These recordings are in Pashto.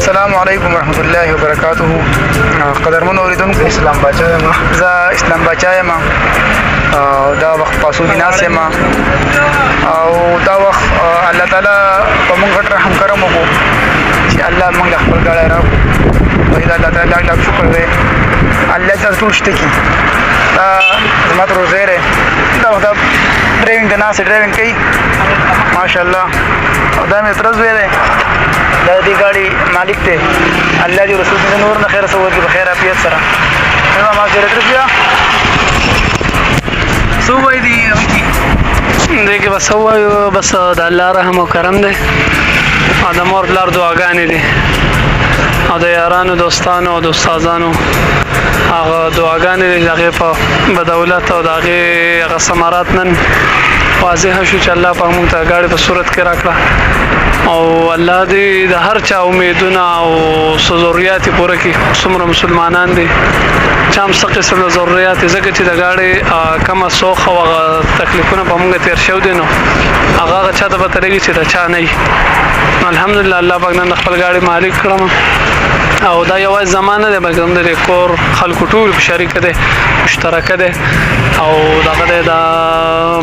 السلام علیکم ورحمۃ الله وبرکاته. قدرمن اوریدونکو، اسلام باچا یم. زه اسلام باچا یم او دا وخت پاسو بناس یم او دا وخت الله تعالی په موږ غټ رحم کرم وکړو چې الله موږ له خپل ګاډی راکړو. وایي دا الله تعالی لاک شکر دی. الله دې ټول شته کړي. دا زما تر روزی دی. دا وخت ډرایوینګ د ناس ډرایوینګ کوي ماشاءالله. او دا مې تر زوی دی. دا دې ګاډي مالک دی. الله دې رسول دې نور نه خیر سوي په خیر عافیت سره. ما سره تربیه سو وای دی دغه بس وایو بس د الله رحم او کرم دی. ادم اور بلار دعاګانې دي او د یارانو دوستانو او د استادانو هغه دعاګانې دي. هغه په بدولت او هغه ثمرات نن واضح شو چې الله په موږ ته ګاډي په صورت کې راکړه او الله دې د هر چا امیدونه او ضرورت پوره کړي. څومره مسلمانان دي چې هم څه قسم د ضرورت ځکه چې د ګاډي کومه سوخه او تکلیفونه په موږ تیر شو دي نو هغه چا ته پته لګي چې دا چا نه وي. الحمدلله الله پاک نن خپل ګاډي مالک کړم او دا یو زمانه ده بلکې د کور خلکو ټول شریک ده مشترک ده او دغه دا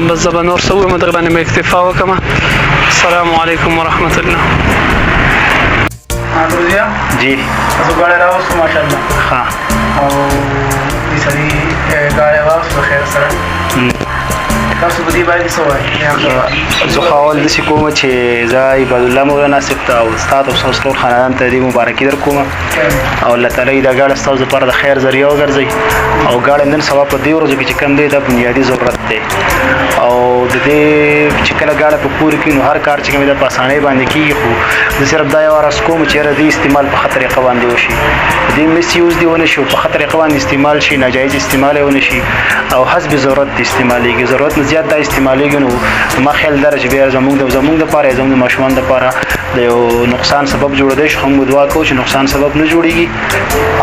بزبه نور سوي مدغه باندې اکتفا وکم. السلام علیکم ورحمت الله. روزیا جی تاسو ګاډی راوستو ماشاءالله. ها او دې سړي ګاډی واوستو خیر سره. تاسو په دې باندې څه وایي؟ زه خو اول داسې کوم چې زه عباد الله مولانا صاحب ته او استاد او ستاسو ټول خاندان ته دې مبارکي در کوم او الله تعالی دا ګاډی ستاسو لپاره د خیر ذریعه وګرځي او ګاډی نن سبا په دې ورځو کې چې کوم دی دا بنیادي ضرورت دی او د دې چې کله ګاډی په کور کې نو هر کار چې کوم دی په اسانۍ باندې کېږي خو زه صرف دا یو عرض کوم چې یاره دې استعمال په ښه طریقه باندې وشي. دې مس یوز دی ونه شي په ښه طریقه باندې استعمال شي، ناجایز استعمال یې ونه شي او حسب ضرورت استعمالېږي. ضرورت نه زیات دا استعمالېږي نو ما خیال دا چې بیا زموږ دپاره زموږ د ماشومان دپاره د یو نقصان سبب جوړېدی شي. خو موږ دعا کوو چې نقصان سبب نه جوړېږي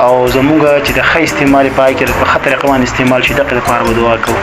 او زموږ چې د ښه استعمال یې په هغې کې په ښه طریقه باندې استعمال شي. دغې دپاره به دعا کوو.